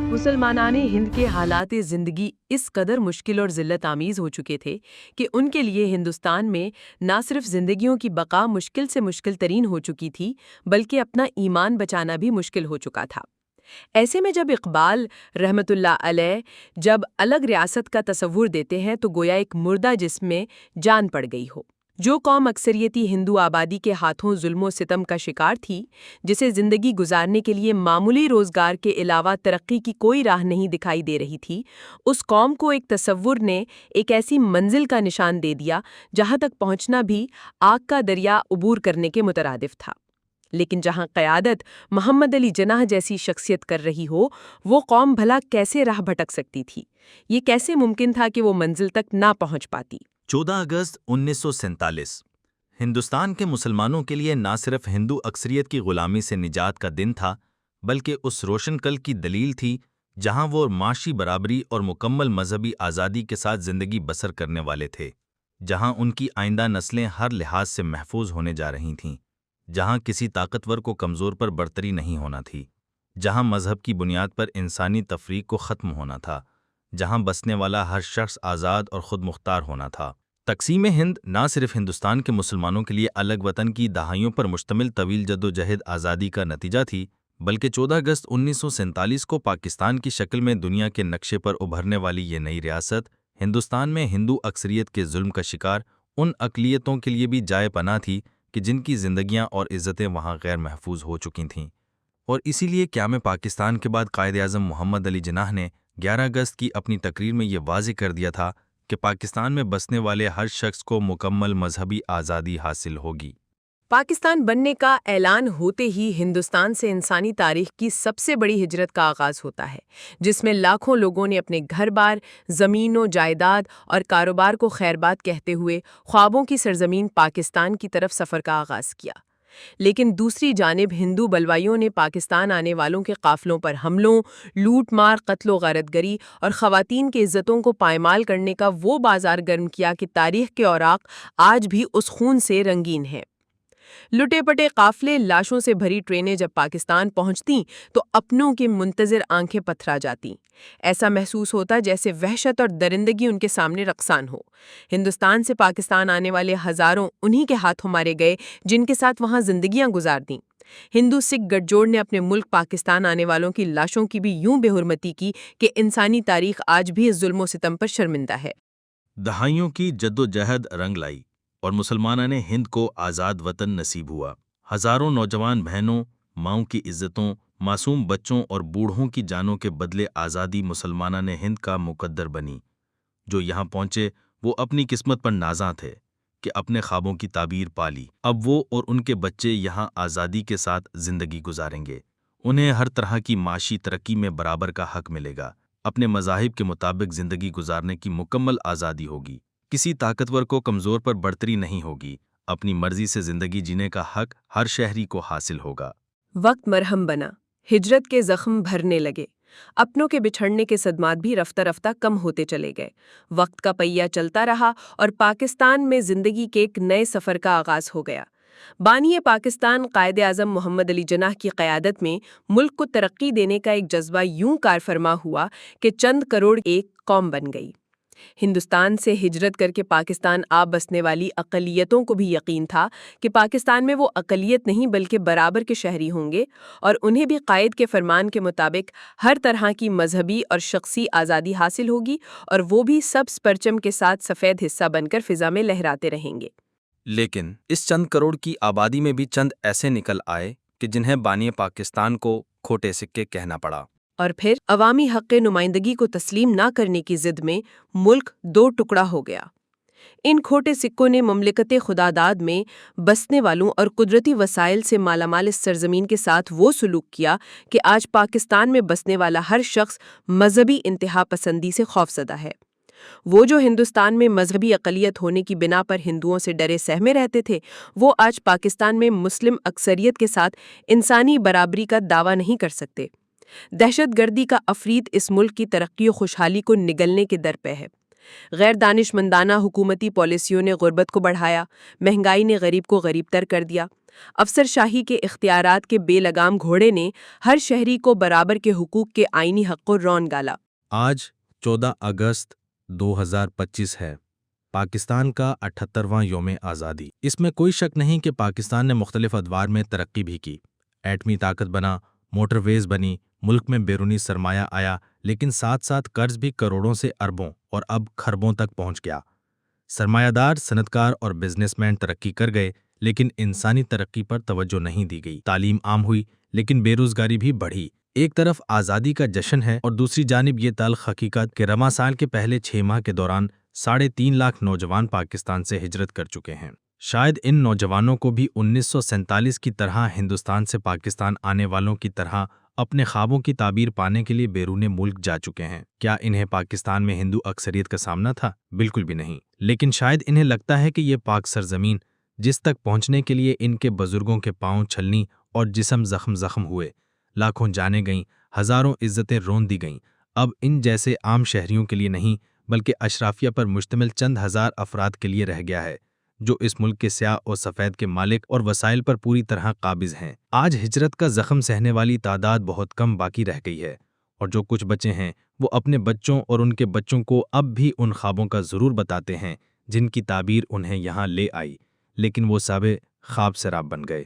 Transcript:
مسلمانان ہند کے حالات زندگی اس قدر مشکل اور ذلت آمیز ہو چکے تھے کہ ان کے لیے ہندوستان میں نہ صرف زندگیوں کی بقا مشکل سے مشکل ترین ہو چکی تھی بلکہ اپنا ایمان بچانا بھی مشکل ہو چکا تھا۔ ایسے میں جب اقبال رحمۃ اللہ علیہ جب الگ ریاست کا تصور دیتے ہیں تو گویا ایک مردہ جسم میں جان پڑ گئی ہو۔ جو قوم اکثریتی ہندو آبادی کے ہاتھوں ظلم و ستم کا شکار تھی، جسے زندگی گزارنے کے لیے معمولی روزگار کے علاوہ ترقی کی کوئی راہ نہیں دکھائی دے رہی تھی، اس قوم کو ایک تصور نے ایک ایسی منزل کا نشان دے دیا جہاں تک پہنچنا بھی آگ کا دریا عبور کرنے کے مترادف تھا۔ لیکن جہاں قیادت محمد علی جناح جیسی شخصیت کر رہی ہو، وہ قوم بھلا کیسے راہ بھٹک سکتی تھی؟ یہ کیسے ممکن تھا کہ وہ منزل تک نہ پہنچ پاتی؟ 14 اگست 1947 ہندوستان کے مسلمانوں کے لیے نہ صرف ہندو اکثریت کی غلامی سے نجات کا دن تھا، بلکہ اس روشن کل کی دلیل تھی جہاں وہ معاشی برابری اور مکمل مذہبی آزادی کے ساتھ زندگی بسر کرنے والے تھے، جہاں ان کی آئندہ نسلیں ہر لحاظ سے محفوظ ہونے جا رہی تھیں، جہاں کسی طاقتور کو کمزور پر برتری نہیں ہونا تھی، جہاں مذہب کی بنیاد پر انسانی تفریق کو ختم ہونا تھا، جہاں بسنے والا ہر شخص آزاد اور خود مختار ہونا تھا۔ تقسیم ہند نہ صرف ہندوستان کے مسلمانوں کے لیے الگ وطن کی دہائیوں پر مشتمل طویل جدوجہد آزادی کا نتیجہ تھی، بلکہ 14 اگست 1947 کو پاکستان کی شکل میں دنیا کے نقشے پر ابھرنے والی یہ نئی ریاست ہندوستان میں ہندو اکثریت کے ظلم کا شکار ان اقلیتوں کے لیے بھی جائے پناہ تھی کہ جن کی زندگیاں اور عزتیں وہاں غیر محفوظ ہو چکی تھیں۔ اور اسی لیے قیام پاکستان کے بعد قائد اعظم محمد علی جناح نے 11 اگست کی اپنی تقریر میں یہ واضح کر دیا تھا کہ پاکستان میں بسنے والے ہر شخص کو مکمل مذہبی آزادی حاصل ہوگی۔ پاکستان بننے کا اعلان ہوتے ہی ہندوستان سے انسانی تاریخ کی سب سے بڑی ہجرت کا آغاز ہوتا ہے، جس میں لاکھوں لوگوں نے اپنے گھر بار، زمین و جائیداد اور کاروبار کو خیرباد کہتے ہوئے خوابوں کی سرزمین پاکستان کی طرف سفر کا آغاز کیا۔ لیکن دوسری جانب ہندو بلوائیوں نے پاکستان آنے والوں کے قافلوں پر حملوں، لوٹ مار، قتل و غارت گری اور خواتین کی عزتوں کو پائمال کرنے کا وہ بازار گرم کیا کہ تاریخ کے اوراق آج بھی اس خون سے رنگین ہیں۔ لٹے پٹے قافلے، لاشوں سے بھری ٹرینیں جب پاکستان پہنچتیں تو اپنوں کے منتظر آنکھیں پتھرا جاتیں۔ ایسا محسوس ہوتا جیسے وحشت اور درندگی ان کے سامنے رقصان ہو۔ ہندوستان سے پاکستان آنے والے ہزاروں انہی کے ہاتھوں مارے گئے جن کے ساتھ وہاں زندگیاں گزار دیں۔ ہندو سکھ گٹھ جوڑ نے اپنے ملک پاکستان آنے والوں کی لاشوں کی بھی یوں بے حرمتی کی کہ انسانی تاریخ آج بھی اس ظلم و ستم پر شرمندہ ہے۔ دہائیوں کی جدوجہد رنگ لائی اور مسلمانان ہند کو آزاد وطن نصیب ہوا۔ ہزاروں نوجوان بہنوں، ماؤں کی عزتوں، معصوم بچوں اور بوڑھوں کی جانوں کے بدلے آزادی مسلمانان ہند کا مقدر بنی۔ جو یہاں پہنچے وہ اپنی قسمت پر نازاں تھے کہ اپنے خوابوں کی تعبیر پالی۔ اب وہ اور ان کے بچے یہاں آزادی کے ساتھ زندگی گزاریں گے۔ انہیں ہر طرح کی معاشی ترقی میں برابر کا حق ملے گا۔ اپنے مذاہب کے مطابق زندگی گزارنے کی مکمل آزادی ہوگی۔ کسی طاقتور کو کمزور پر برتری نہیں ہوگی۔ اپنی مرضی سے زندگی جینے کا حق ہر شہری کو حاصل ہوگا۔ وقت مرہم بنا، ہجرت کے زخم بھرنے لگے، اپنوں کے بچھڑنے کے صدمات بھی رفتہ رفتہ کم ہوتے چلے گئے۔ وقت کا پہیہ چلتا رہا اور پاکستان میں زندگی کے ایک نئے سفر کا آغاز ہو گیا۔ بانی پاکستان قائد اعظم محمد علی جناح کی قیادت میں ملک کو ترقی دینے کا ایک جذبہ یوں کار فرما ہوا کہ چند کروڑ ایک قوم بن گئی۔ ہندوستان سے ہجرت کر کے پاکستان آ بسنے والی اقلیتوں کو بھی یقین تھا کہ پاکستان میں وہ اقلیت نہیں بلکہ برابر کے شہری ہوں گے اور انہیں بھی قائد کے فرمان کے مطابق ہر طرح کی مذہبی اور شخصی آزادی حاصل ہوگی اور وہ بھی سبز پرچم کے ساتھ سفید حصہ بن کر فضا میں لہراتے رہیں گے۔ لیکن اس چند کروڑ کی آبادی میں بھی چند ایسے نکل آئے کہ جنہیں بانی پاکستان کو کھوٹے سکے کہنا پڑا۔ اور پھر عوامی حق نمائندگی کو تسلیم نہ کرنے کی ضد میں ملک دو ٹکڑا ہو گیا۔ ان کھوٹے سکوں نے مملکت خداداد میں بسنے والوں اور قدرتی وسائل سے مالا مال اس سرزمین کے ساتھ وہ سلوک کیا کہ آج پاکستان میں بسنے والا ہر شخص مذہبی انتہا پسندی سے خوفزدہ ہے۔ وہ جو ہندوستان میں مذہبی اقلیت ہونے کی بنا پر ہندوؤں سے ڈرے سہمے رہتے تھے، وہ آج پاکستان میں مسلم اکثریت کے ساتھ انسانی برابری کا دعویٰ نہیں کر سکتے۔ دہشت گردی کا افریت اس ملک کی ترقی و خوشحالی کو نگلنے کے در پہ ہے۔ غیر دانش مندانہ حکومتی پالیسیوں نے غربت کو بڑھایا، مہنگائی نے غریب کو غریب تر کر دیا، افسر شاہی کے اختیارات کے بے لگام گھوڑے نے ہر شہری کو برابر کے حقوق کے آئینی حق کو رون گالا۔ آج 14 اگست 2025 ہے، پاکستان کا 78واں یوم آزادی۔ اس میں کوئی شک نہیں کہ پاکستان نے مختلف ادوار میں ترقی بھی کی، ایٹمی طاقت بنا، موٹر ویز بنی، ملک میں بیرونی سرمایہ آیا، لیکن ساتھ ساتھ قرض بھی کروڑوں سے اربوں اور اب کھربوں تک پہنچ گیا۔ سرمایہ دار، صنعتکار اور بزنس مین ترقی کر گئے، لیکن انسانی ترقی پر توجہ نہیں دی گئی۔ تعلیم عام ہوئی، لیکن بے روزگاری بھی بڑھی۔ ایک طرف آزادی کا جشن ہے اور دوسری جانب یہ تلخ حقیقت کہ رواں سال کے پہلے 6 ماہ کے دوران 3.5 لاکھ نوجوان پاکستان سے ہجرت کر چکے ہیں۔ شاید ان نوجوانوں کو بھی 1947 کی طرح ہندوستان سے پاکستان آنے والوں کی طرح اپنے خوابوں کی تعبیر پانے کے لیے بیرون ملک جا چکے ہیں۔ کیا انہیں پاکستان میں ہندو اکثریت کا سامنا تھا؟ بالکل بھی نہیں، لیکن شاید انہیں لگتا ہے کہ یہ پاک سرزمین جس تک پہنچنے کے لیے ان کے بزرگوں کے پاؤں چھلنی اور جسم زخم ہوئے، لاکھوں جانیں گئیں، ہزاروں عزتیں رون دی گئیں، اب ان جیسے عام شہریوں کے لیے نہیں بلکہ اشرافیہ پر مشتمل چند ہزار افراد کے لیے رہ گیا ہے، جو اس ملک کے سیاہ اور سفید کے مالک اور وسائل پر پوری طرح قابض ہیں۔ آج ہجرت کا زخم سہنے والی تعداد بہت کم باقی رہ گئی ہے، اور جو کچھ بچے ہیں وہ اپنے بچوں اور ان کے بچوں کو اب بھی ان خوابوں کا ضرور بتاتے ہیں جن کی تعبیر انہیں یہاں لے آئی، لیکن وہ سب خواب سراب بن گئے۔